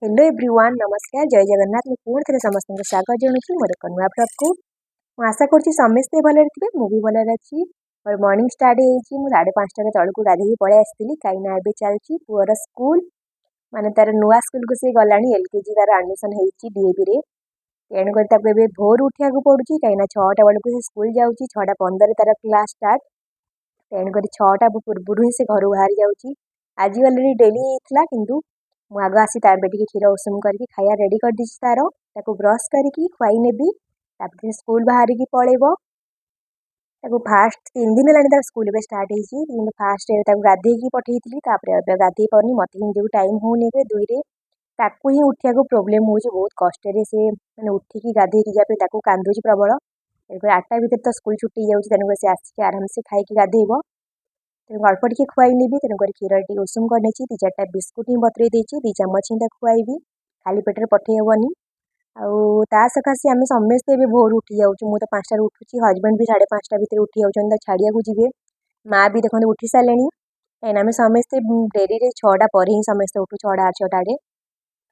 Hello everyone नमस्कार जय जगन्नाथ मैं पुणी थे समस्त स्वागत जनाऊँ मोर एक नुआ ब्लॉग को आशा करुँची समस्ते भले थे मुझे भले अच्छी और मॉर्निंग स्टार्ट हो 5:30 तौक गाधे पलि आसती कहीं ए चलती पुअर स्कूल माने तार नुआ स्कूल को सी गला एलकेजी तार आडमिशन होती डीएवी रे तेणुकर भोर उठा पड़ी कहीं 6टा बेलू से स्कूल जाऊँगी 6:15 तार क्लास स्टार्ट तेणुकर 6टा पूर्व ही से घर बाहरी जाऊँगी आज अलरेडी डेली होता किंतु आग आसी तार टी क्षीर उषुम करके खाया रेडी कर दी तार ताको ब्रश करके खुआई नेबी स्कूल बाहर की पलैब फास्ट 3 दिन है स्कूल स्टार्ट हो फास्ट गाधे पठे गाधे पानी मत निजी टाइम होनी दुईरे ताकू ही उठा को प्रोब्लेम हो बहुत कष्ट से मैंने उठिकी गाधे जाए कांदुच प्रबल 8टा भितर तो स्कूल छुट्टी जाऊँगी तेणुकर से आसिक आराम से खाई गाधेब तेणु अल्प टे खुआई नेबी तेणुकर क्षीर टी उषुम कर 2-4टा बिस्कुट ही बतरे 2 चामच ही खुआबी खाली पेटर पठे हेनी आ सकाशे आम समस्ते भोर उठी जाऊँ मुझे 5टा उठुची हजबैंड भी 5:30 भितर उठी जाऊँ छाड़िया जी माँ भी देखते उठी सारे कहीं आम समस्ते डेरी 6टा पर ही समस्ते उठू 6टा 8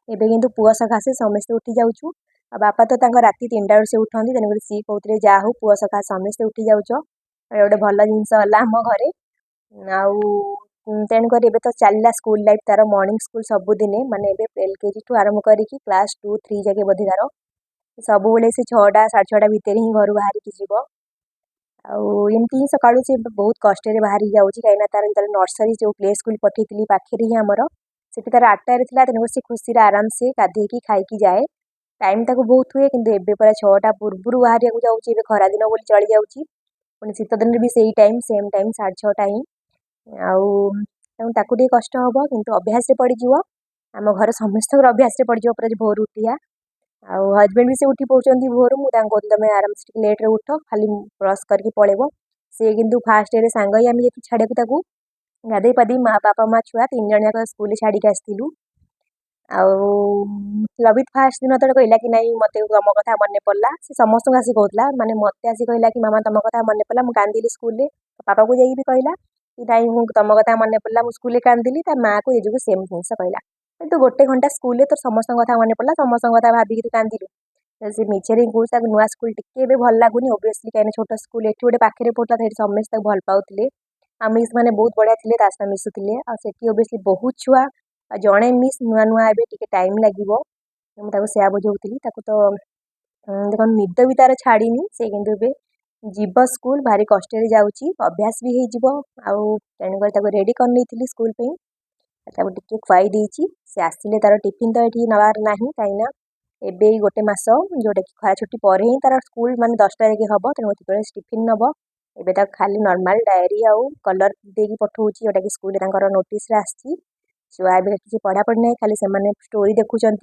एवं कितु पुआ सकाशे समस्ते उठी जाऊँ बापा तो राति 3टा से उठती तेणुकर सी कहते जा हो पुआ सका समस्ते उठी जाऊच गोटे भल जिनस आम घरे तेणुक तो चलला स्कूल लाइफ तार मॉर्निंग स्कूल सबुदिन माने एलकेजी ठू आरंभ करके क्लास 2-3 जाके बोधे तार सब बेले से 6टा 6:30 भितर ही घर बाहर की जीव आमती ही सका से बहुत कष्ट बाहरी जाऊँगी कहीं तार नर्सरी जो प्ले स्कूल पठेली पाखे ही आमर से तार 8टार था तेणुकर से खुशी आराम से गाधे खाई जाए टाइम ताको बहुत हुए कि पूरा 6टा पूर्व बाहर जाऊँगी खरा दिन बोली चली जाऊँगी पुणी शीत दिन भी सेम टाइम 6:30 ही आउे कष्ट हम किंतु अभ्यास पड़ज आम घर समस्त अभ्यास पड़ज पूरा भोर उठिया हजबैंड भी से उठी पौंट भोर मुझे कहती तुम आराम से लेट्रे उठ खाली ब्रश करके पलैब सी कितु फास्ट सांग ही आम ये छाड़े गाधे पाधे माँ बापा माँ छुआ 3 जन जाक स्कूल छाड़ी आसलु लवित फास्ट दिन तो कहला कि नहीं मत तुम कथा मन पड़ा से समस्त आसी कहला माने मत आसी कहला कि मामा तुम कथा मन पड़ा मुझे कांदिली स्कूल पापा को जाइए कहला कि नहीं तुम कथा मन पड़ा मुझे स्कूल कांदिली माँ को ये सेम जिनस कहला तो गोटे घंटा स्कूल तो समस्त कथा मन पड़ा समस्त कथा भाविक कांदिलु से मिछे कौन नुआ स्कूल टे भल लगुनि ओबियसली कहीं छोट स्कूल ये गोटे पाखे पढ़ता समस्त भल पाते मिस मैंने बहुत बढ़िया थे मिशुले ओबियसली बहुत छुआ जड़े मिस नुआ नुआ ए टाइम लगे मुझे से बुझाऊली तो देख निद भी तार छाड़ी से कि जीव स्कूल भारी कष्ट जाऊँगी अभ्यास भी हो तेणुकर रेडी कर नहीं स्कूल टे खुआई देती से आसिले तार टिफिन तो ये नबार ना कहीं एवं गोटे मस जोटा कि खरा छुट्टी पर ही तार स्कूल माने 10टा हम तेणु टिफिन नब एवं तक खाली नॉर्मल डायरी आउ कलर देकी पठाऊँ जोटा कि स्कूल नोटिस आसी छुआ भी किसी पढ़ापढ़ी ना खाली से स्टोरी देखुंत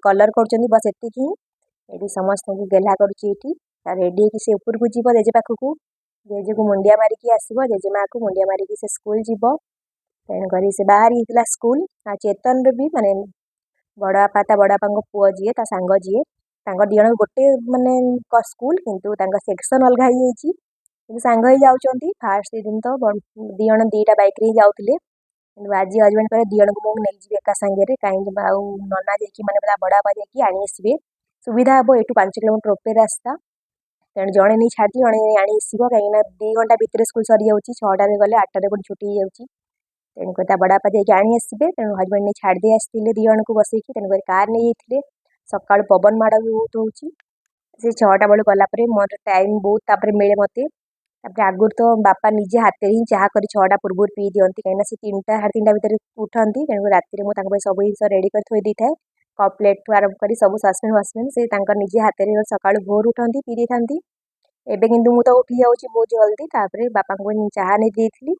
कलर कर बस एति ये समस्त गेला करुँची रेडी से ऊपर को जीव जेजे पाखक जेजे को मुंडिया मारिकी आसो जेजेमा को मुंडिया मारिकी से स्कूल जीव तेणुक से बाहर ही स्कूल चेतन भी माने बड़ापा ता बड़ापा पुओ जी सांग जी दिजण गोटे माने स्कूल किंतु सेक्शन अलग ही सांग ही जाऊँच फास्ट दिन तो दिजण 2टा बाइक ही जाऊे आज हजबैंड कहे दिजण को मुझे नहीं जी एका सांगे कहीं नना जाकि मैंने बड़ापा जाकि आनी आसवे सुविधा हम यू 5 किलोमीटर ऊपर रास्ता तेणु जड़े नहीं छाड़ी जड़े आनी आसो कहीं 2 घंटा भितर स्कूल सरी जाऊँगी 6टार गले 8टार पुणी छुट्टी हो जाऊँगी तेणुकर बड़ापा जाकि आनी आसवे तेणु हजबैंड नहीं छाड़ी आसते दिजण को बसैकी तेणुकर कार नहीं जाते सका पवन माड़ भी बहुत हो 6टा बेलू गलापर मोर टाइम बहुत मिले मत आगुरी तो बापा निजे हाथ ही चाह कर 6टा पूर्व पी दिखती कहीं से 3टा 3:30 भितर उठती तेणुक राति मुझे सब जिन रेडी कर थोई दी थाए कप प्लेट ठू आरम्भ कर सब सस्पेन वासपेन से निजे हाथ में सका भोर उठती पी था एवं कितु मुझे उठी जाऊँगी बहुत जल्दी बापा को चाह नहीं देती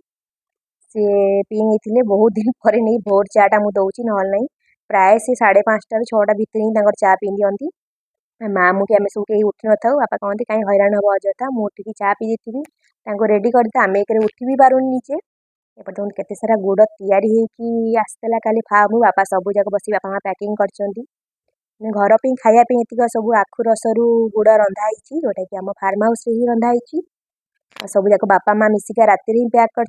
सी पी नहीं बहुत दिन पर नहीं भोर चाटा मुझे दौची ना ना प्राय से 5:30 6टा भितर ही चा पी दिखती माँ मुझे आम सब कहीं उठी न था बापा कहते कहीं हैरान हम अजथा मुझे चा पी देती रेडी करते आम एक उठी भी पारूनी निजे एपटे देखते केते सारा गुड़ तैयारी आसला काली फार्म बापा सब जाक बस बापा माँ पैकिंग कर घर पे खायापी ये सब आखु रसरू गुड़ रंधाई जोटा कि आम फार्म हाउस ही रंधाई सब जाक बापा माँ मिसिका राति ही पैक कर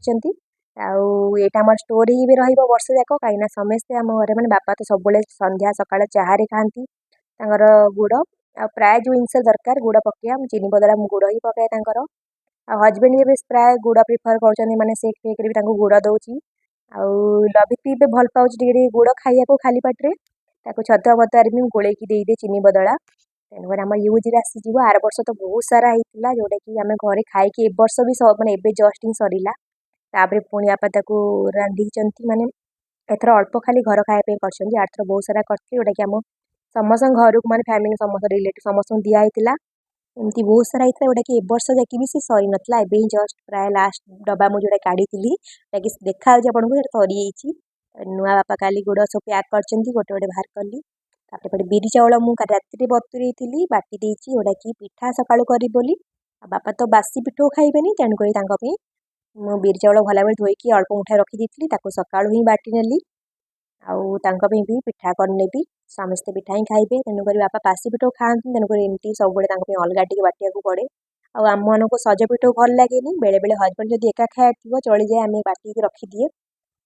आउ एटा हमर स्टोर ही भी रहिबो वर्ष जाक कहीं समस्ते आम घरे माने बापा तो सब संध्या सकाळ चाहारे खाती गुड़ आ प्राय जो जिनस दरकार गुड़ पकया चीनी बदला गुड़ ही पकाए हजबैंड भी प्राय गुड़ प्रिफर कर माने सेक फेक भी गुड़ दौची आउ लभी भी भल पाँच गुड़ खाया को खाली पाटे छतुआ फतुआ भी गोल देदे चीनी बदला तेणुकर आम यूज आसीज आर वर्ष तो बहुत सारा होता जोटा कि आम घरे खाई वर्ष भी माने जस्ट ही सरला तापर पुणी बापा रांधि माने एथर अल्प खाली घर खायापी कर आठर बहुत सारा करते जोटा कि आम समस्त घर को मैंने फैमिली समस्त रिलेटिव समस्त दिखाई एमती बहुत सारा होता जोटा कि वर्ष जाकि भी सरी नाला एवं जस्ट प्राय लास्ट डब्बा मुझे काढ़ी देखा आपको सरी नुआ बापा काली गुड़ सब पैक कर गोटे गोटे बाहर कली तापर बिरी चाउल मुझे राति बतुरी थी बाटी देती जोटा कि पिठा सकालू करी बोली बापा तो बासी पिठ खाइबेनि तेणुक मु बिरी चाउल भला बेले धोईकी अल्प मुठाए रखी सकाळू ही बाटी नेली भी पिठा करनेबी समस्ते पिठा ही खाइबे तेणुक बापा बासी पिठ खाती तेणुक एमती सब अलग टे बाटिया पड़े आम मन को सज पिठ भल लगे बेले बेले हजबैंड जब एका खाए चली जाए आम बाटी रखीदिए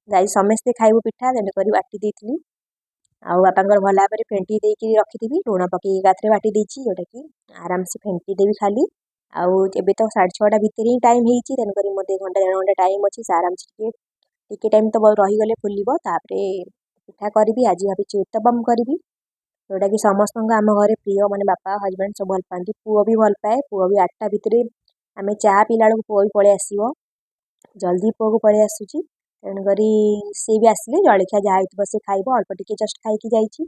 जाई समस्ते खाइबू पिठा तेणुक बाटी देती आउ बापा भल भाव फेंटी देकी रखी लुण पकई एकाथरे बाटी देती जोटा कि आराम से फेंटी देवी खाली आउ एबे तो 6:30 भितर ही टाइम होती तेणुक मत घंटा 1.5 घंटा टाइम अच्छी आराम से टिके टाइम तो रहीगले फुलब तापर पिठा करी आज भाई उत्तपम करी जोटा कि समस्त आम घर प्रिय माने बापा हजबैंड सब भल पाती पुओ भी भल पाए पुओ भी 8टा भितर आम चाह पीला बेलू पुओ भी पलि आसो जल्दी पुओ को पलि आसूची तेणुक सी भी आसिले जलखिया जहाँ हो सी खाइब अल्प टिके जस्ट खाई जाइए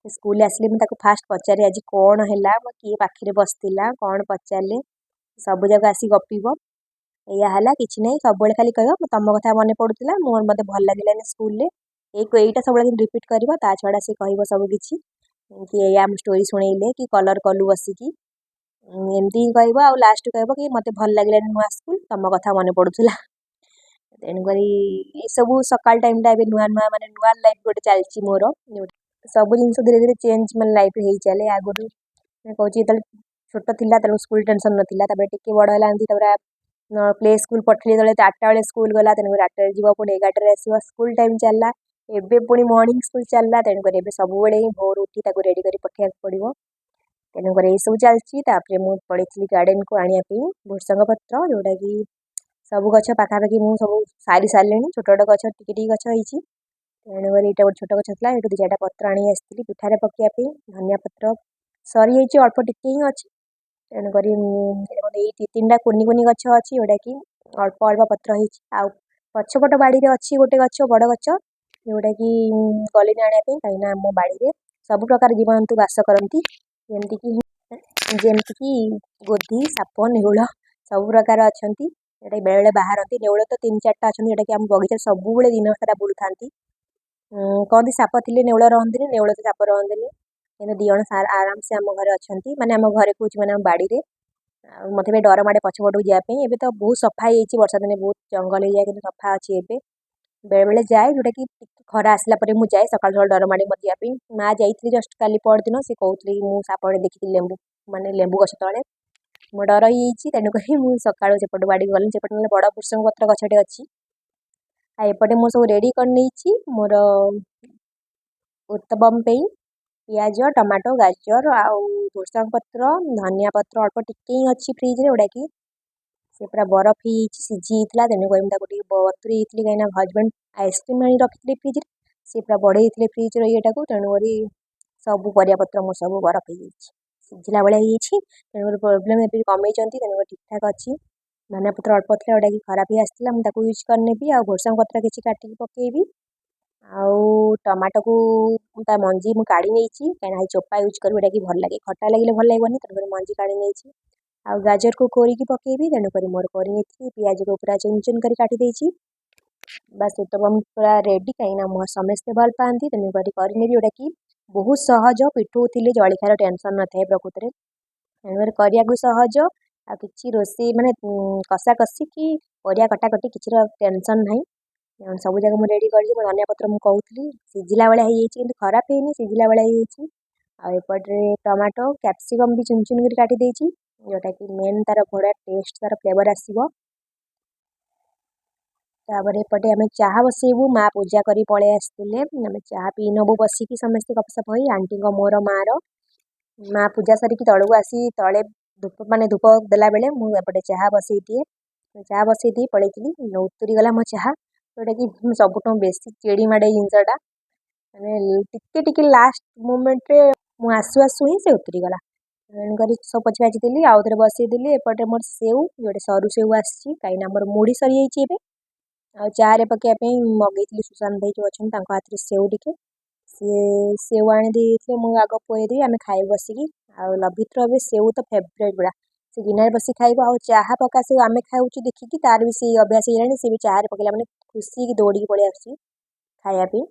स्कूल आसिले मुझे फास्ट पचारे आज कौन है किए पाखे बसला कौन पचारे सब जगह आसी गपिब या कि नहीं सब खाली कह तुम कथा मन पड़ूला मोर मत भल लगे स्कूल यहीटा सब रिपीट कर छड़ा सी कह सबकि कि आम स्टोरी शुणेले कि कलर कलु बसिकी एमती ही कह लास्ट कह कि मत भल लगे नुआ स्कूल तुम कथा मन पड़ूला तेणुक सब सकाल टाइम टा नुआ नुआ माने नुआ लाइफ गोटे चलती मोर सब जिन धीरे धीरे चेंज मैं लाइफ हो चले आगुरी कहूँ छोट थी स्कूल टेंशन नाला टे बड़ है प्ले स्कूल पठेली जो 8टा बेले स्कूल गला तेणुक 8टा जीव पुणी 11टार आस स्कूल टाइम चलला एबे पुणी मॉर्निंग स्कूल चलला तेणुक सब ही भोर उठी रेडी कर पठा पड़ो तेणुक ये सब चलती मुझे पड़ी गार्डन को आने भृषंग पत्र जोटा कि सब गच पाखापाखि मुझे सब सारी सारे छोट छोट गच टी गच होती तेणुक यहाँ गोटे छोट गच था ये 2-4टा पत्र आनी आसती पिठारे पकापी धनिया पत्र सरी जाइए अल्प टिके ही अच्छी तेणुक 2-3टा कुनी कुनी गच अच्छी जोटा कि अल्प अल्प पत्र हो पछपट बाड़ी अच्छी गोटे गच बड़ गच जोटा कि गली आने कहीं आम बाड़ी सब प्रकार जीवजंतु बास करती जमीक गोधी साप नेउल सब प्रकार अच्छा बेले बेले बाहर नेउल तो 3-4टा अच्छा जोटा कि आम बगीचा सब दिन सारा बुलू था कहती साप थे नेउल रही नेउल तो साप रही कि दिज आराम से आम घर अच्छा माने आम घरे कौच मैंने बाड़ी में मत डर माड़े पछपट को जावाई एवं तो बहुत सफा हो वर्षा दिन बहुत जंगल हो जाए कि सफा अच्छी एवं बेले बेले जाए जोटा कि खरा आसला मुझे जाए सकाल सकाल डर माड़े मत जावाई माँ जाइए जस्ट काली परदिन सी कहती मुझे सापड़े देखी लेंबू माने लेंबू गछ तले मो डर ही तेणुक मुझे सकाल सेपट बाड़ी गली सेपट बड़ भृषंग पत्र गछटे अच्छी एपटे मो सब रेडी कर मोर उत्तपम पे पियाज टमाटो गाजर आउ भृषंग पत्र धनिया पत्र अल्प टिके ही अच्छी फ्रिज जोटा कि से पूरा बरफ ही सीझी तेणुक बतुरी कहीं हजबैंड आइसक्रीम आनी रखी फ्रिज से पूरा बढ़े फ्रिज रटा को तेणुक सब परियापत्र मो सब बरफ हो सीझला भाई तेणुक प्रोब्लेम ए कमे तेणुक ठीक ठाक अच्छी धनिया पत्र अल्प था जोटा कि खराब ही आसाला मुझे यूज करनेबी आ भृषंग पत्र किसी काटिकी पकेबी आउ टमाटो को मंजी मुझे काढ़ी नहीं कहीं चोपा यूज करूँ कि भल लगे खटा लगे भल लगे तेणुक मंजी काढ़ी नहीं आ गाजर को कोरिकी पकेबी तेणुक मोर कर पियाज को पूरा चुन चुन कर काटी बस उत्तपम पूरा रेडी कहीं मोर समस्ते भल पाती तेणुक करनेबी जोटा कि बहुत सहज पिठू थे जलखार टेंशन न था प्रकृत में तेणुक करने सहज आ कि रोषे माने कषा कषि कि परिया कटाकटी किसी टेंशन ना सब जगह मुझे रेडी कर धनिया पत्र मुझे कहती सीझला भाया हो खराब है सीझला भाया होपटे टमाटो कैप्सिकम भी चुन चुन कर काटी जोटा कि मेन तार बड़ा टेस्ट तार फ्लेवर आसो तापर एपटे आम चाह बसैबू माँ पूजा करी पलि आसते आम चाह पी नबू बसिकी समस्ते गपसप हो आंटी मोर मार माँ पूजा सारिकी तलू आसी तले धूप माने धूप देला बेले मुझे चाह बसई दिए चाह बसई दी पलैली उतरी गला मो चाह जोटा कि सबुठ बेसी चिड़ी माड़े जिनसटा मैंने टिके लास्ट मोमेंट रे मु आसु आसु ही से उतरी गला तेणुक सब पछे बाजिदेली आउ थे बसईदेली एपटे मोर सेव जोटे सरू सेव आसी कहीं मोर मुढ़ी सरी जाइए आ चारे पकाइबा मगैली सुशांत भाई जो अच्छा हाथ में सेव टिके सी सेव आनी मुझे आग पुएदी आम खाई बसिकी लभित्र ए सेव तो फेवरेट पूरा से गिनार बस खाइब आ चाह पका से आम खाऊ देखिकी तार भी से अभ्यास हो सी भी चाह पकड़ा मैंने खुशी दौड़ी पड़े आसी खायापी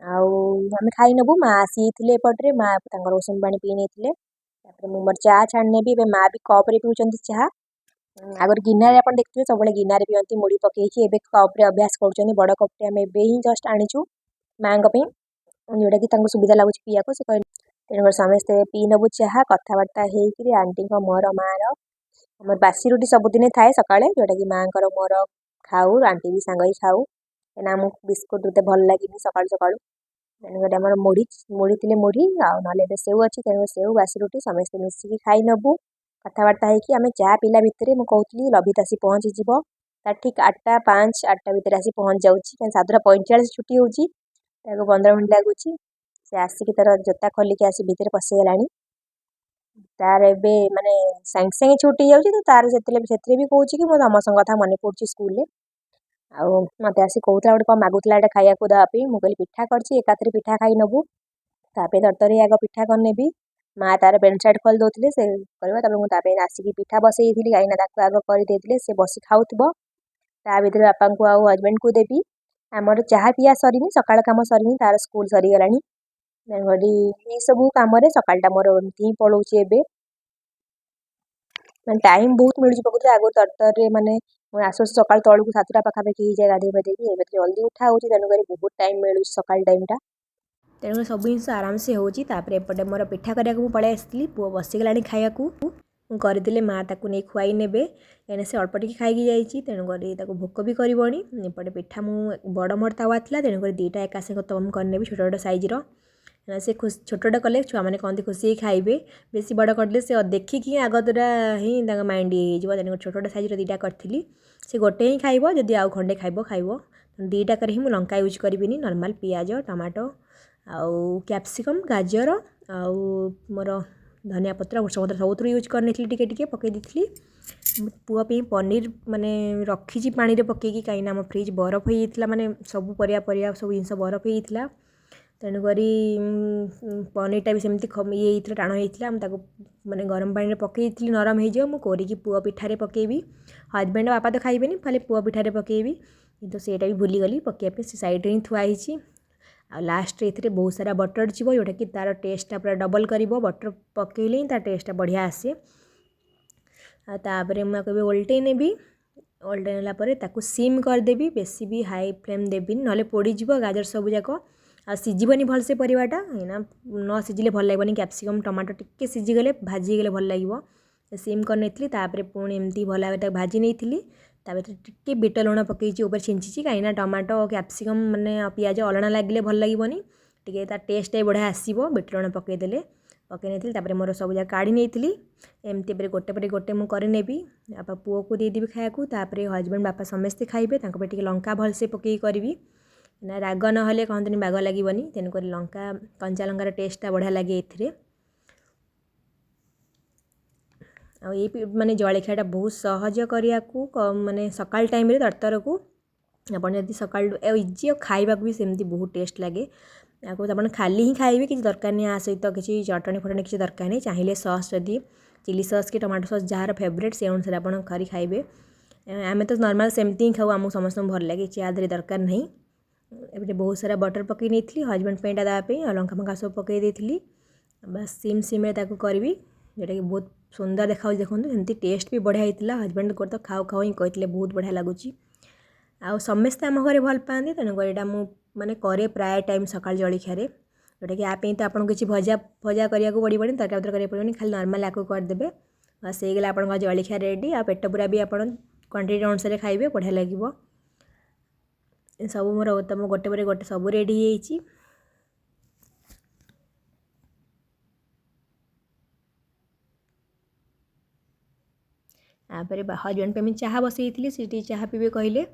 आम खाई नबू माँ आसी एपटे माँ उषुम पानी पी नहीं मोर चाह छाणी नेबी माँ भी कप्रे पीछे चाह आगर गिनारे आप देखते सब गिनारे पिंती मुड़ी पकईकि एवं कप्रे अभ्यास कर बड़ कप्रे आम एवं जस्ट आनीचु माँ जोटा कि सुविधा लगुच पीया को तेणुक समस्ते पी नबू चाह कथबार्ता होकर आंटी मोर मार आम बासी रुटी सबुदिन थाए सका जोटा कि माँ मोर खाऊ आंटी भी सांग खाऊ कहीं आमको बिस्कुट रुते भल लगे सका सका तेणुक आम मुढ़ी मुढ़ी थे मुढ़ी आए सेव अच्छी तेणुक सेव बासी रुटी समस्ते मिसिकी खाई नबू कथबार्ता होगी आम चाह पीला भितर मुझे कहती लभित आसी पहुँचीज ठीक 8:05 8टा भितर आसी पहुँच जाऊँगी 7:45 छुट्टी होगी 15 मिनट लगुच से आसिक तार जोता खोलिकी आसी भितर पशिगला तार ए माने सांगे सांगे छुट्टी जाऊँगी तो तार से भी कौच कि मुझे समस्त कथा मन पड़ू स्कूल मत आसी कहता गोटे कौन मागुला खाया देवाई मुझे पिठा करची एकाथरे पिठा खाई नबू ताप तरतरी आग पिठा करनेबी माँ तार पेंट सार्ट खोल दौले से कर आसिक पिठा बसई थी कहीं आग करदे से बस खाऊ ता भर बापा को आउ हजबैंड को देवी आमर चाह पिया सरीनी सकाल कम सरीनी तार स्कूल सरीगला ये सब कम सकालटा मोर एमती पलाऊे मैं टाइम बहुत मिलूँ प्रकृति आगु तरतर माने आसु सका तौक 7टा पाखापाखि जाए गाधे पाधे जल्दी उठा हो तेणुक बहुत टाइम मिलूँ सकाल टाइमटा तेणु सब जिन आराम से होपटे मोर पिठा कराया पलि आसती पुओ बसीगला खाया करदे माँ ताकू नहीं खुआई ने कहीं से अल्प टी खाई जाइए तेणुक भोक भी करनी एपटे पिठा मुझे बड़ मोर तावा था तेणुक 2टा एका संग तम करनेबी छोट छोट सैज्र से छोट छोट कले छुआ मैंने कहते खुशी खाइबे बेसी बड़ करदे से देखिकी आग द्वारा ही माइंड ये तेणुक छोट छोट सैज्र 2टा करी से गोटे ही खाइब जदि आउ खंडे खाइब 2टा कर ही लंका यूज करी नॉर्मल पियाज टमाटो आउ कैप्सिकम गाजर आउ मोर धनिया पत्र वृषपत्र सब यूज करनी टे पकई दी पुआपी पनीर माने रखी पानी पकईकी कहीं आम फ्रिज बरफ होता माने सब परिया सब जिन बरफ होता तेणुक पनीरटा भी सेमती ये टाण होता माने गरम पानी पकई थी नरम हो मुझे पुआ पिठारे पकेबी हजबैंड बापा तो खाइबेनी खाली पुआ पिठारे पकेबी तो सेटा भी भूलीगली पकईपी से सैड्रे ही थुआई आ लास्ट ये बहुत सारा बटर जीव जोटा कि तार टेस्टा पूरा डबल कर बटर पकईले ही तार टेस्टा बढ़िया आसे तापर मुझे ओल्टे नेबी ओल्टे नेला सिम करदेवी बेसी भी हाई फ्लेम देवी ना पोड़ीज गाजर सब जाक आ सीझीबनी भलसे परिवाटा ना न सीझिले भल लगनी कैप्सिकम टमाटो टिके सीझीगले भाजीगले भल लगे सिम कर तापर पुणी एमती भल भाव भाजी नहीं टे बिट लुण पकई ऊपर छिंची कहीं टमाटो कैप्सिकम माने पियाज अलणा लगे भल लगनी टे तार टेस्ट बढ़िया आसो बिट लुण पकईदे पकई नहीं मोर सब जगह काढ़ी नहीं एमती गोटे पर गोटे मुझे पुओ को देदेवी खाया तापर हजबैंड बापा समस्ते खाइबे टे लंका भलसे पकई करी ना राग ना कहते बाग लगे तेणुक लंका कंचा लंकार टेस्टा बढ़िया लगे ये माने जलखियाटा बहुत सहज करिया माने सकाल टाइम रे तरतर को आपन यदि सकाल इजी खाइबा भी सेमती बहुत टेस्ट लगे आपन खाली ही खाइबे किसी दरकार नहीं आ सहित किसी चटणी फटणी किसी दरकार नहीं चाहिए सॉस जदि चिली सॉस कि टमाटो सॉस जार फेवरेट से अनुसार आपन करी खाइबे आम तो नॉर्मल सेमती ही खाऊ आमको समस्त भल लगे आदि दरकार नहीं एपटे बहुत सारा बटर पकई नहीं हजबैंड पेटा देवाई लंका फंका सब पकई देती बस सिम सिम करी जोटा कि बहुत सुंदर देखा देखो सेमती टेस्ट भी बढ़िया होता हजबैंड को तो खाऊ खाऊ ही कहते बहुत बढ़िया लगुच आ समस्ते आम घर भल पाते तेणुक यहाँ मुझे करे प्राय टाइम सकाल जलखिया जोटा कि आप तो आपको किसी भजा भजा करा पड़ोनी तरकारी तरकारी करा पड़ोनी खाली नॉर्मल आपको करदे बस हो आप जलखिया रेडी आ पेट पूरा भी आप क्वांटिटी अनुसार खाइबे बढ़िया लगे सब मोर तुम गोटे पर गोटे सब रेडी हो तापर हजबैंड पे चाह बसई सी चाह पीबे कहले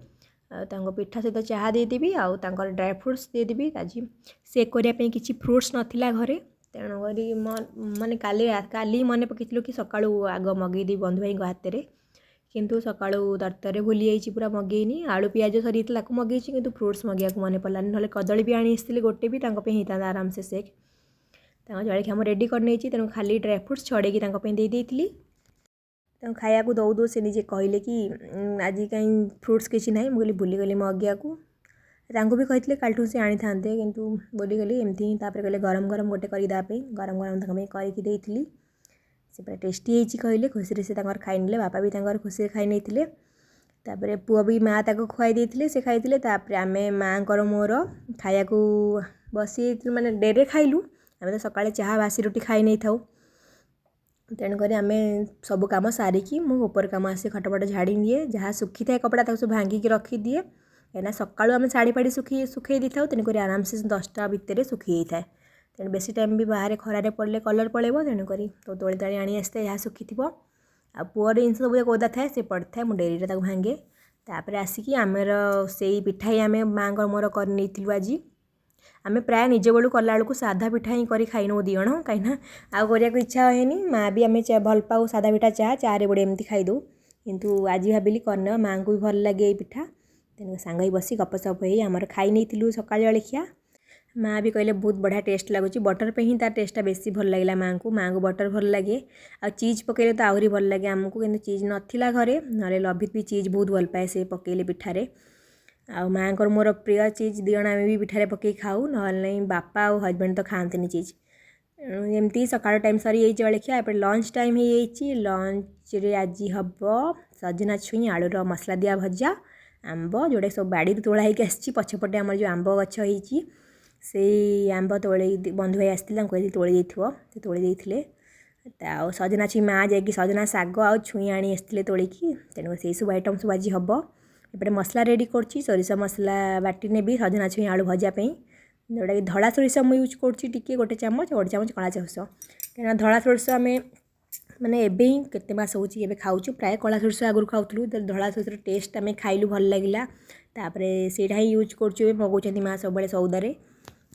पिठा सहित चाह देदेवी आउ ड्राई फ्रुट्स देदेवी आज सेक करने किसी फ्रुट्स नाला घरे तेणुक माने काली मन पकईलु कि सका आग मगेदी बंधु भाई हाथ में किंतु सका तरतर भूली जाइए पूरा मगेनी आलू पिज सरी मगेई कि फ्रुट्स मगेक मन पड़ानी ना कदली भी आनी गोटे भी होता आराम से सेक जलखिया मुझे रेडी करनी तेणु खाली ड्राई फ्रुट्स छड़े देती खाया को दौ से निजे कहले कि आज कहीं फ्रुट्स किसी ना मुझे भूलीगली मगिया को भी कहते कालठू से आनी था किंतु भूलीगली एमती कहले गरम गरम गोटे करदेपी गरम गरम करके से पूरा टेस्टी होती कहले खुशी से खाई ने बापा भी खुशी खाई नहीं तापर पुआ भी माँ ताको खुआई देते से खाई आम माँ को मोर खाया को बसी माने डेरे खाइलु आम तो सका चाह बासी रुटी खाई नहीं था तेणुक आम सब कम सारिकी मुझे कम आसे खटपट झाड़ी दिए जहाँ सुखी था कपड़ा सब भांगिकी रखीदिए कहीं सका आम शाढ़ी फाड़ी सुखे दी था तेणुक आराम से 10टा भितर सुखी जाए तेणु बेसी टाइम भी बाहर खरारे पड़े कलर पड़ेब तेणुक तो तोली ताली आनी आसते जहाँ सुखी थी आ पुअर जिन सब ओदा थाए से पड़ता है मुझे डेरी भांगे तापर आसिकी आमर से पिठा ही आम माँ मोर कर आज आम प्राय निज बेलू कला बेलू साधा पिठा ही कर खाई नौ दिजण कहीं आउ करने इच्छा हैनी माँ भी आम भल पाऊ साधा पिठा चारे बड़े एमती खाईदू किंतु आज भाविली करने माँ को भी भल लगे ये पिठा तेणु सांग बसी गपसप हो आमर खाई नहीं सका जलखिया माँ भी कहले बहुत बढ़िया टेस्ट लगुच बटर पे ही तार टेस्टा बेसी भल लगे माँ को बटर भल लगे आ चीज पकड़े तो आहरी भल लगे आमको कि चीज नाला घरे ना लभित भी चीज बहुत भल पाए से पकड़े पिठारे आ माँ को मोर प्रिय चीज दिजण आम भी पिठारे पकई खाऊ ना बापा और हजबैंड तो खाते चीज एमती सका टाइम सरी जलखिया एपटे लंच टाइम हो लंच रे आज हम सजना छुई आलूर मसला दिया भजा आंब जोड़ा सब बाड़ी तोड़ा होगी आसी पछपटे आम जो आंब गछ हो से आंब तोड़े बंधु भाई आसते कहते तोड़ी से तोड़ी सजना छुई माँ जा सजना शाग आ छुई आनी आसते तोड़िकी तेणु से सब आइटम सब आज हम एपटे मसला रेडी करछि सोरिष मसला बाटी नेबी सजना छुई आलू भजापी जोटा कि धड़ा सोरिष मुझे यूज कर गोटे चामच कला सोरिष कहीं धड़ा सोरिष आम माने एबे ही केते मास होची एबे खाऊछु प्राय कला सोरिष आगुर खाउथलु धड़ा सोरिष टेस्ट आम खाइलु भल लागिला तापरे सेटा ही यूज करछु एबे मगौचंती माँ सब बड़े सौदारे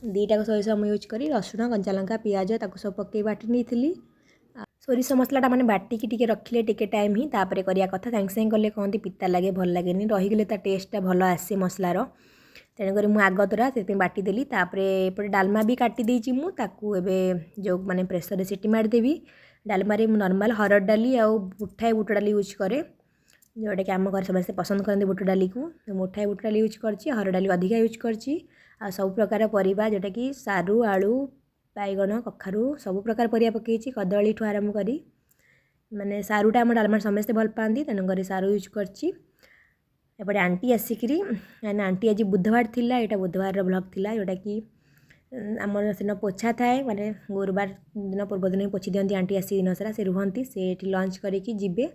2टा सोरिष मुझे यूज करी रसुण कंचा लंका पियाज ताको सब पकई बाटी नहीं सोरिष मसलाटा मैंने बाटिकी टिके रखिले टिके टाइम ही तापर करिया कथा सागे सागे कले कहते पिता लगे भल लगे रहीगले ता टेस्टा भल आसे मसलार तेणुक मुझे आग तरा से बाटीदेली एपटे डालमा भी काटी देची मुझे जो मैंने प्रेसर सीटी मारिदेवी डालमा नॉर्मल हरड़ डाली आउ मुठाए बुट डाली यूज करे जोटा कि आम घर समस्त पसंद करते बुट डाली को मुठाए बुट डाली यूज कर हरड़ डाली अधिका यूज कर सब प्रकार परिबा जोटा कि सारू आलू बैगन कखारू सब प्रकार परिया पकई कदली ठू आरंभ करी माने सारूटा आम डालमा समस्ते भल पाती तेणुक सारू यूज करची एपटे आंटी आसिकी आंटी आज बुधवार थिला यहाँ बुधवार ब्लॉग थिला जोटा कि आम दिन पोछा थाए माने गुरुवार दिन पूर्व दिन पोछि दियंती आंटी आसी दिन सारा से रुहंती से लंच करके जिबे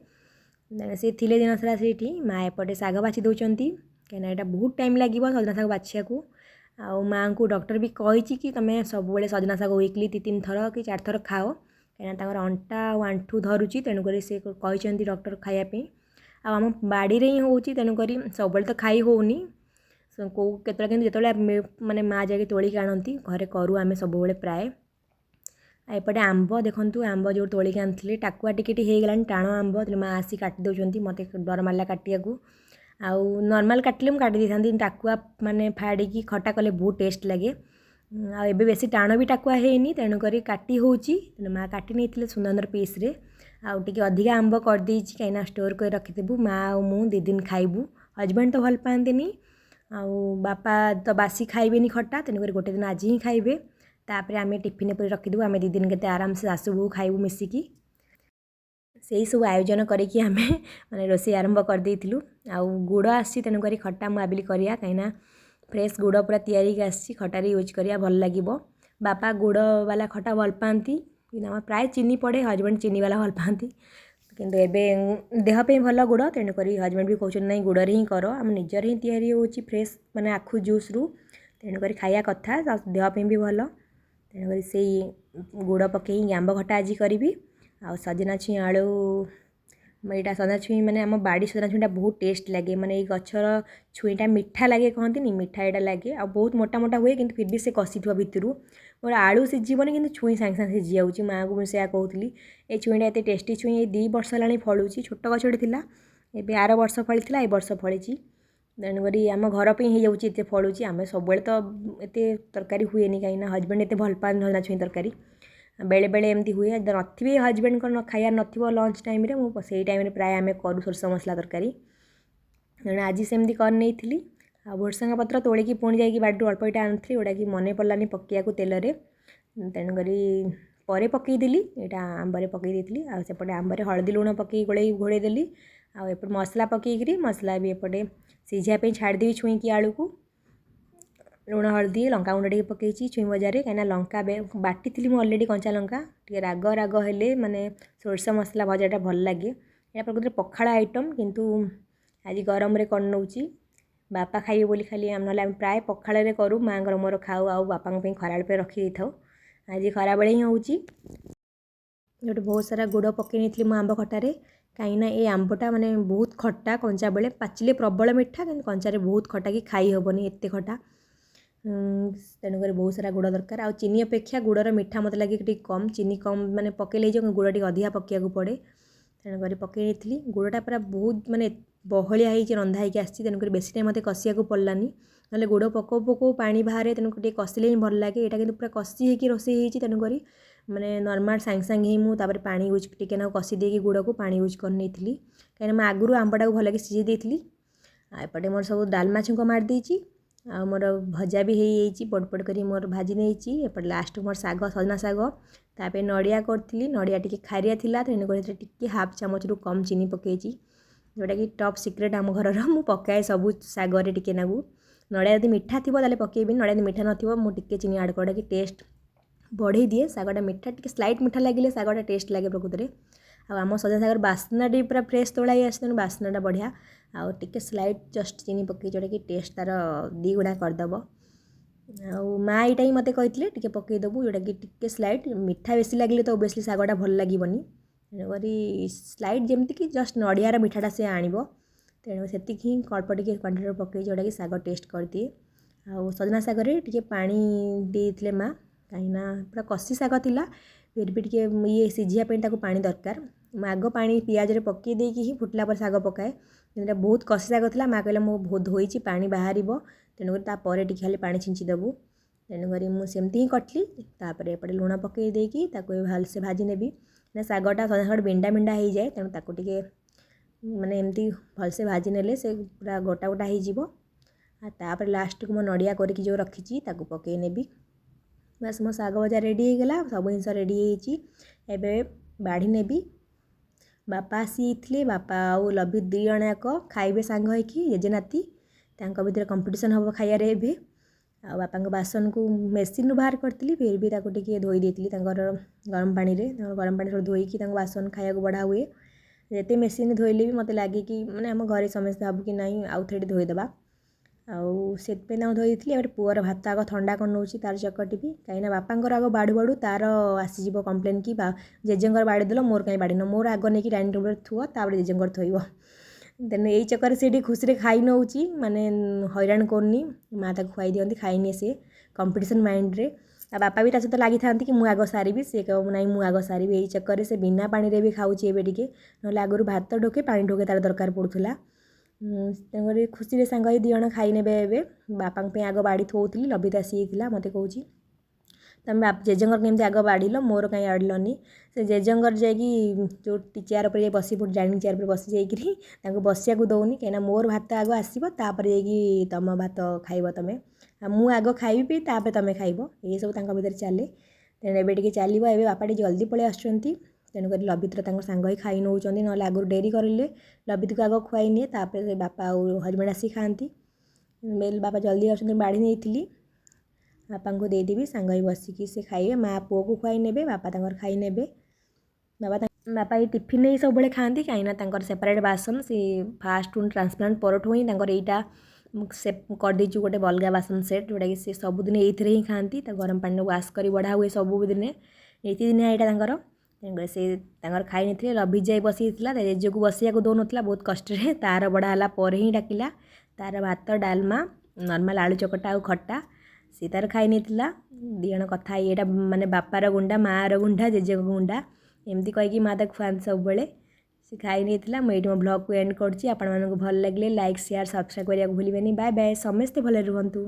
से थिले दिन सारा से माँ एपटे साग बाछि दौरान कहीं यहाँ बहुत टाइम लगे सजना शाग बाछिया को आ माँ को डॉक्टर भी कही कि तुम सब सजना शाग वीकली 3 थर कि 4 थर खाओ कहीं अंटा आंठू धरुची तेणुक से कहते डॉक्टर खायापी आम बाड़ी ही होची तेणुक सब तो खाई होनी कौ केतला जो माने माँ जाके तोलिक आणती घरे करूँ आम सब प्राय एपटे आंब देखूँ आंब जो तोलिक आनी टाकुआ टिके होगलानी टाण आंब माँ आसी काटी दौरान मत डर मारा काटिया को आउ नॉर्मल काटिले काटी था टाकुआ माने फाड़ी खटा कले बहुत टेस्ट लगे आबे बेसी टाण भी टाकुआ है तेणुक काटी होची माँ काटी नहीं सुंदर पीस्रे आउ टिके अधिका आंब करदे कहीं स्टोर कर रखिदेबू माँ और मु 2 दिन खाइबू हजबैंड तो भल पाती आउ बापा तो बासी खाइबेनी खटा तेणुक गोटे दिन आज ही खाइबे तापर आम टिफिन पर रखिदेबू आम 2 दिन के आराम से सासू बहू खाइबू मिसिकी से सब आयोजन करके आम माने रोषे आरंभ करदेलु आउ गुड़ आसी तेणुक खटा मुझे करिया कहीं फ्रेश गुड़ पूरा तैयारी आसी खटार यूज करिया भल लगे बापा गुड़ वाला खटा भल पाती प्राय चीनी पड़े हजबैंड चीनी वाला भल पाती କିନ୍ତୁ ଏବେ ଦେହ ପାଇଁ ଭଲ ଗୁଡ଼, ତେଣୁକରି ହଜବେଣ୍ଡ ବି କହୁଛନ୍ତି ନାଇଁ ଗୁଡ଼ରେ ହିଁ କର, ଆମ ନିଜର ହିଁ ତିଆରି ହେଉଛି ଫ୍ରେଶ୍ ମାନେ ଆଖୁ ଜୁସ୍ରୁ, ତେଣୁକରି ଖାଇବା କଥା, ଦେହ ପାଇଁ ବି ଭଲ। ତେଣୁକରି ସେଇ ଗୁଡ଼ ପକେଇ ଆମ୍ବ ଖଟା ଆଜି କରିବି। ଆଉ ସଜନା ଛୁଇଁ ଆଳୁ, ଏଇଟା ସଜନା ଛୁଇଁ ମାନେ ଆମ ବାଡ଼ି ସଜନା ଛୁଇଁଟା ବହୁତ ଟେଷ୍ଟ ଲାଗେ, ମାନେ ଏଇ ଗଛର ଛୁଇଁଟା ମିଠା ଲାଗେ କହନ୍ତିନି, ମିଠା ଏଇଟା ଲାଗେ। ଆଉ ବହୁତ ମୋଟା ମୋଟା ହୁଏ, କିନ୍ତୁ ଫିର୍ ବି ସେ କଷିଥିବ ଭିତରୁ। ମୋର ଆଳୁ ସିଝିବନି କିନ୍ତୁ ଛୁଇଁ ସାଙ୍ଗେ ସାଙ୍ଗେ ସିଝି ଯାଉଛି। ମାଆଙ୍କୁ ମୁଁ ସେୟା କହୁଥିଲି, ଏଇ ଛୁଇଁଟା ଏତେ ଟେଷ୍ଟି ଛୁଇଁ, ଏଇ 2 ବର୍ଷ ହେଲାଣି ଫଳୁଛି। ଛୋଟ ଗଛଟେ ଥିଲା, ଏବେ ଆର ବର୍ଷ ଫଳିଥିଲା, ଏ ବର୍ଷ ଫଳିଛି। ତେଣୁକରି ଆମ ଘର ପାଇଁ ହେଇଯାଉଛି, ଏତେ ଫଳୁଛି। ଆମେ ସବୁବେଳେ ତ ଏତେ ତରକାରୀ ହୁଏନି, କାହିଁକିନା ହଜବେଣ୍ଡ ଏତେ ଭଲ ପାଆନ୍ତି ସଜନା ଛୁଇଁ ତରକାରୀ। ବେଳେବେଳେ ଏମିତି ହୁଏ, ନଥିବେ ହଜବେଣ୍ଡଙ୍କ ଖାଇବା ନଥିବ ଲଞ୍ଚ ଟାଇମ୍ରେ, ମୁଁ ସେଇ ଟାଇମ୍ରେ ପ୍ରାୟ ଆମେ କରୁ ସୋରିଷ ମସଲା ତରକାରୀ। ତେଣୁ ଆଜି ସେମିତି କରିନେଇଥିଲି। ଆଉ ଭୃସଙ୍ଗ ପତ୍ର ତୋଳିକି ପୁଣି ଯାଇକି ବାଡ଼ିରୁ ଅଳ୍ପ ଏଇଟା ଆଣିଥିଲି, ଯେଉଁଟାକି ମନେ ପଡ଼ିଲାନି ପକାଇବାକୁ ତେଲରେ, ତେଣୁକରି ପରେ ପକାଇଦେଲି। ଏଇଟା ଆମ୍ବରେ ପକାଇ ଦେଇଥିଲି, ଆଉ ସେପଟେ ଆମ୍ବରେ ହଳଦୀ ଲୁଣ ପକାଇ ଘୋଡ଼େଇ ଦେଲି। ଆଉ ଏପଟେ ମସଲା ପକାଇକିରି, ମସଲା ବି ଏପଟେ ସିଝିବା ପାଇଁ ଛାଡ଼ିଦେବି ଛୁଇଁକି ଆଳୁକୁ। ଲୁଣ ହଳଦୀ ଲଙ୍କାଗୁଣ୍ଡ ଟିକେ ପକାଇଛି ଛୁଇଁ ଭଜାରେ, କାହିଁକିନା ଲଙ୍କା ବାଟିଥିଲି ମୁଁ ଅଲରେଡ଼ି, କଞ୍ଚା ଲଙ୍କା ଟିକେ ରାଗ ରାଗ ହେଲେ ମାନେ ସୋରିଷ ମସଲା ଭଜାଟା ଭଲ ଲାଗେ। ଏହା ପ୍ରକୃତରେ ପଖାଳ ଆଇଟମ୍, କିନ୍ତୁ ଆଜି ଗରମରେ କରିନେଉଛି। ବାପା ଖାଇବେ ବୋଲି ଖାଲି, ନହେଲେ ଆମେ ପ୍ରାୟ ପଖାଳରେ କରୁ, ମାଆଙ୍କର ମୋର ଖାଉ, ଆଉ ବାପାଙ୍କ ପାଇଁ ଖରାବେଳ ପାଇଁ ରଖିଦେଇଥାଉ। ଆଜି ଖରାବେଳେ ହିଁ ହେଉଛି। ଗୋଟେ ବହୁତ ସାରା ଗୁଡ଼ ପକାଇ ନେଇଥିଲି ମୁଁ ଆମ୍ବ ଖଟାରେ, କାହିଁକିନା ଏ ଆମ୍ବଟା ମାନେ ବହୁତ ଖଟା, କଞ୍ଚା ବେଳେ ପାଚିଲେ ପ୍ରବଳ ମିଠା, କିନ୍ତୁ କଞ୍ଚାରେ ବହୁତ ଖଟା, କି ଖାଇ ହେବନି ଏତେ ଖଟା। ତେଣୁକରି ବହୁତ ସାରା ଗୁଡ଼ ଦରକାର। ଆଉ ଚିନି ଅପେକ୍ଷା ଗୁଡ଼ର ମିଠା ମୋତେ ଲାଗେ ଟିକେ କମ୍, ଚିନି କମ୍ ମାନେ ପକାଇଲେ ହେଇଯିବ, ଗୁଡ଼ ଟିକେ ଅଧିକା ପକାଇବାକୁ ପଡ଼େ। ତେଣୁକରି ପକାଇ ନେଇଥିଲି। ଗୁଡ଼ଟା ପୁରା ବହୁତ ମାନେ ବହଳିଆ ହେଇକି ରନ୍ଧା ହେଇକି ଆସିଛି, ତେଣୁକରି ବେଶୀ ଟାଇମ୍ ମୋତେ କଷିବାକୁ ପଡ଼ିଲାନି, ନହେଲେ ଗୁଡ଼ ପକାଉ ପକାଉ ପାଣି ବାହାରେ, ତେଣୁକରି ଟିକେ କଷିଲେ ହିଁ ଭଲ ଲାଗେ। ଏଇଟା କିନ୍ତୁ ପୁରା କଷି ହେଇକି ରୋଷେଇ ହେଇଛି, ତେଣୁକରି ମାନେ ନର୍ମାଲ୍ ସାଙ୍ଗେ ସାଙ୍ଗେ ହିଁ ମୁଁ ତାପରେ ପାଣି ୟୁଜ୍ ଟିକେ ନାକୁ କଷି ଦେଇକି ଗୁଡ଼କୁ ପାଣି ୟୁଜ୍ କରିନେଇଥିଲି, କାହିଁକିନା ମୁଁ ଆଗରୁ ଆମ୍ବଟାକୁ ଭଲକି ସିଝେଇ ଦେଇଥିଲି। ଆଉ ଏପଟେ ମୋର ସବୁ ଡାଲମା ଛୁଙ୍କ ମାରିଦେଇଛି, ଆଉ ମୋର ଭଜା ବି ହେଇଯାଇଛି, ପଡ଼ ପଡ଼ କରି ମୋର ଭାଜି ନେଇଛି। ଏପଟେ ଲାଷ୍ଟକୁ ମୋର ଶାଗ, ସଜନା ଶାଗ, ତାପରେ ନଡ଼ିଆ କରିଥିଲି, ନଡ଼ିଆ ଟିକେ ଖାରିଆ ଥିଲା, ତେଣୁକରି ସେଥିରେ ଟିକେ ହାଫ୍ ଚାମଚରୁ କମ୍ ଚିନି ପକାଇଛି, ଯେଉଁଟାକି ଟପ୍ ସିକ୍ରେଟ୍ ଆମ ଘରର। ମୁଁ ପକାଏ ସବୁ ଶାଗରେ ଟିକେ ନାକୁ। ନଡ଼ିଆ ଯଦି ମିଠା ଥିବ ତାହେଲେ ପକାଇବିନି, ନଡ଼ିଆ ଯଦି ମିଠା ନଥିବ ମୁଁ ଟିକେ ଚିନି ଆଡ଼୍ କରିକି ଟେଷ୍ଟ ବଢ଼େଇ ଦିଏ। ଶାଗଟା ମିଠା, ଟିକେ ସ୍ଲାଇଟ୍ ମିଠା ଲାଗିଲେ ଶାଗଟା ଟେଷ୍ଟ ଲାଗେ ପ୍ରକୃତରେ। ଆଉ ଆମ ସଜନା ଶାଗର ବାସ୍ନାଟି ପୁରା ଫ୍ରେଶ୍ ତୋଳା ହେଇ ଆସେ, ତେଣୁ ବାସ୍ନାଟା ବଢ଼ିଆ। ଆଉ ଟିକେ ସ୍ଲାଇଟ୍ ଜଷ୍ଟ ଚିନି ପକାଇ, ଯେଉଁଟାକି ଟେଷ୍ଟ ତା'ର ଦ୍ୱିଗୁଣା କରିଦେବ। ଆଉ ମାଆ ଏଇଟା ହିଁ ମୋତେ କହିଥିଲେ ଟିକେ ପକାଇଦେବୁ, ଯେଉଁଟାକି ଟିକେ ସ୍ଲାଇଟ୍ ମିଠା ବେଶୀ ଲାଗିଲେ ତ ଓବିୟସ୍ଲି ଶାଗଟା ଭଲ ଲାଗିବନି, ତେଣୁକରି ସ୍ଲାଇଟ୍ ଯେମିତିକି ଜଷ୍ଟ ନଡ଼ିଆର ମିଠାଟା ସେ ଆଣିବ, ତେଣୁ ସେତିକି ହିଁ ଅଳ୍ପ ଟିକେ କ୍ୱାଣ୍ଟିଟିର ପକାଇ, ଯେଉଁଟାକି ଶାଗ ଟେଷ୍ଟ କରିଦିଏ। ଆଉ ସଜନା ଶାଗରେ ଟିକେ ପାଣି ଦେଇଥିଲେ ମାଆ, କାହିଁକିନା ପୁରା କଷି ଶାଗ ଥିଲା, ଫିର୍ ବି ଟିକେ ଇଏ ସିଝିବା ପାଇଁ ତାକୁ ପାଣି ଦରକାର। ମୁଁ ଆଗ ପାଣି ପିଆଜରେ ପକାଇ ଦେଇକି ହିଁ ଫୁଟିଲା ପରେ ଶାଗ ପକାଏ, କିନ୍ତୁ ଏଇଟା ବହୁତ କଷି ଶାଗ ଥିଲା। ମାଆ କହିଲା ମୁଁ ବହୁତ ଧୋଇଛି, ପାଣି ବାହାରିବ, ତେଣୁକରି ତାପରେ ଟିକେ ଖାଲି ପାଣି ଛିଞ୍ଚି ଦେବୁ। ତେଣୁକରି ମୁଁ ସେମିତି ହିଁ କରିଥିଲି। ତାପରେ ଏପଟେ ଲୁଣ ପକାଇ ଦେଇକି ତାକୁ ଭଲସେ ଭାଜି ନେବି, ନା ଶାଗଟା ସଜନା ଶାଗଟା ବିଣ୍ଡା ବିଣ୍ଡା ହେଇଯାଏ, ତେଣୁ ତାକୁ ଟିକେ ମାନେ ଏମିତି ଭଲସେ ଭାଜି ନେଲେ ସେ ପୁରା ଗୋଟା ଗୋଟା ହେଇଯିବ। ଆଉ ତାପରେ ଲାଷ୍ଟକୁ ମୁଁ ନଡ଼ିଆ କରିକି ଯେଉଁ ରଖିଛି ତାକୁ ପକାଇ ନେବି। ବାସ୍ ମୋ ଶାଗ ଭଜା ରେଡ଼ି ହେଇଗଲା, ସବୁ ଜିନିଷ ରେଡ଼ି ହେଇଛି। ଏବେ ବାଢ଼ି ନେବି। ବାପା ଆସିଥିଲେ, ବାପା ଆଉ ଲବି 2 ଜଣ ଯାକ ଖାଇବେ ସାଙ୍ଗ ହେଇକି, ଜେଜେ ନାତି, ତାଙ୍କ ଭିତରେ କମ୍ପିଟିସନ୍ ହେବ ଖାଇବାରେ ଏବେ। ଆଉ ବାପାଙ୍କ ବାସନକୁ ମେସିନ୍ରୁ ବାହାର କରିଥିଲି, ଫିର୍ ବି ତାକୁ ଟିକେ ଧୋଇ ଦେଇଥିଲି ତାଙ୍କର ଗରମ ପାଣିରେ, ତାଙ୍କର ଗରମ ପାଣିରେ ଧୋଇକି ତାଙ୍କ ବାସନ ଖାଇବାକୁ ବଢ଼ା ହୁଏ। ଯେତେ ମେସିନ୍ ଧୋଇଲେ ବି ମୋତେ ଲାଗେ କି ମାନେ ଆମ ଘରେ ସମସ୍ତେ ଭାବୁ କି ନାହିଁ ଆଉ ଥରେ ଧୋଇଦେବା, ଆଉ ସେଥିପାଇଁ ତାଙ୍କୁ ଧୋଇ ଦେଇଥିଲି। ଏପଟେ ପୁଅର ଭାତ ଆଗ ଥଣ୍ଡା କରିନେଉଛି, ତା'ର ଚକଟିବି, କାହିଁକିନା ବାପାଙ୍କର ଆଗ ବାଡ଼ୁ ବାଡ଼ୁ ତା'ର ଆସିଯିବ କମ୍ପ୍ଲେନ୍ କି ଜେଜେଙ୍କର ବାଡ଼ି ଦେଲ, ମୋର କାହିଁ ବାଡ଼ିନ, ମୋର ଆଗ ନେଇକି ଡାଇନିଂ ଟେବୁଲ୍ରେ ଥୁଅ, ତାପରେ ଜେଜେଙ୍କର ଥୋଇବ। ତେଣୁ ଏଇ ଚକରେ ସେ ଟିକେ ଖୁସିରେ ଖାଇ ନେଉଛି, ମାନେ ହଇରାଣ କରୁନି। ମାଆ ତାକୁ ଖୁଆଇ ଦିଅନ୍ତି, ଖାଇନିଏ ସେ କମ୍ପିଟିସନ୍ ମାଇଣ୍ଡରେ। ଆଉ ବାପା ବି ତା ସହିତ ଲାଗିଥାନ୍ତି କି ମୁଁ ଆଗ ସାରିବି, ସେ କହିବ ନାହିଁ ମୁଁ ଆଗ ସାରିବି। ଏଇ ଚକରେ ସେ ବିନା ପାଣିରେ ବି ଖାଉଛି ଏବେ ଟିକେ, ନହେଲେ ଆଗରୁ ଭାତ ଢୋକେ ପାଣି ଢୋକେ ତା'ର ଦରକାର ପଡ଼ୁଥିଲା। ତେଣୁକରି ଖୁସିରେ ସାଙ୍ଗ ହେଇ 2 ଜଣ ଖାଇନେବେ ଏବେ। ବାପାଙ୍କ ପାଇଁ ଆଗ ବାଡ଼ି ଥୋଉଥିଲି, ଲବିତା ଆସିଯାଇଥିଲା, ମୋତେ କହୁଛି ତମେ ଜେଜେଙ୍କର କେମିତି ଆଗ ବାଢ଼ିଲ, ମୋର କାହିଁ ବାଢ଼ିଲନି। ସେ ଜେଜେଙ୍କର ଯାଇକି ଯେଉଁ ଚେୟାର ଉପରେ ଯାଇ ବସି ପଡ଼ୁଛି, ଡାଇନିଂ ଚେୟାର ଉପରେ ବସି ଯାଇକିରି ତାଙ୍କୁ ବସିବାକୁ ଦେଉନି, କାହିଁକିନା ମୋର ଭାତ ଆଗ ଆସିବ, ତାପରେ ଯାଇକି ତମ ଭାତ ଖାଇବ ତମେ, ଆଉ ମୁଁ ଆଗ ଖାଇବି ତାପରେ ତମେ ଖାଇବ, ଏସବୁ ତାଙ୍କ ଭିତରେ ଚାଲେ। ତେଣୁ ଏବେ ଟିକେ ଚାଲିବ। ଏବେ ବାପା ଟିକେ ଜଲ୍ଦି ପଳେଇ ଆସୁଛନ୍ତି, ତେଣୁକରି ଲବିତ୍ର ତାଙ୍କ ସାଙ୍ଗ ହେଇ ଖାଇ ନେଉଛନ୍ତି, ନହେଲେ ଆଗରୁ ଡେରି କରିଲେ ଲବିତକୁ ଆଗ ଖୁଆଇ ନିଏ, ତାପରେ ସେ ବାପା ଆଉ ହଜବେଣ୍ଡ ଆସିକି ଖାଆନ୍ତି। ବାପା ଜଲ୍ଦି ଆସୁଛନ୍ତି, ବାଢ଼ି ନେଇଥିଲି, ବାପାଙ୍କୁ ଦେଇଦେବି, ସାଙ୍ଗ ହେଇ ବସିକି ସେ ଖାଇବେ। ମାଆ ପୁଅକୁ ଖୁଆଇ ନେବେ, ବାପା ତାଙ୍କର ଖାଇ ନେବେ। ବାପା बापा ये टिफिन नहीं सब खाती कहीं सेपरेट बासन सी फास्ट ट्रांसप्लांट परठू ही यहाँ से करदेचु गोटे बलगा बासन सेट जोटा कि सी सबुदिन ये ही खाती गरम पानी वाश कर बढ़ा हुए सबुदिन नीतिदिन यहाँ तेणुकर से खाई नहीं लभी जाए बसी जेजे को बसिया दौन बहुत कष्ट तार बढ़ाला ही डाकिला तार भात डालमा नॉर्मल आलू चकटा आ खट्टा सी तार खाई नहीं दिजण कथा ये माने बापार गुंडा मार गुंडा जेजे गुंडा एमती कहीकि माँ ताक खुआती सब से खाई नहीं मुझे मो ब्लॉग को एंड कर भल लगे लाइक शेयर सब्सक्राइब करने को भूलें। बाय बाय समस्ते भले रुहतु।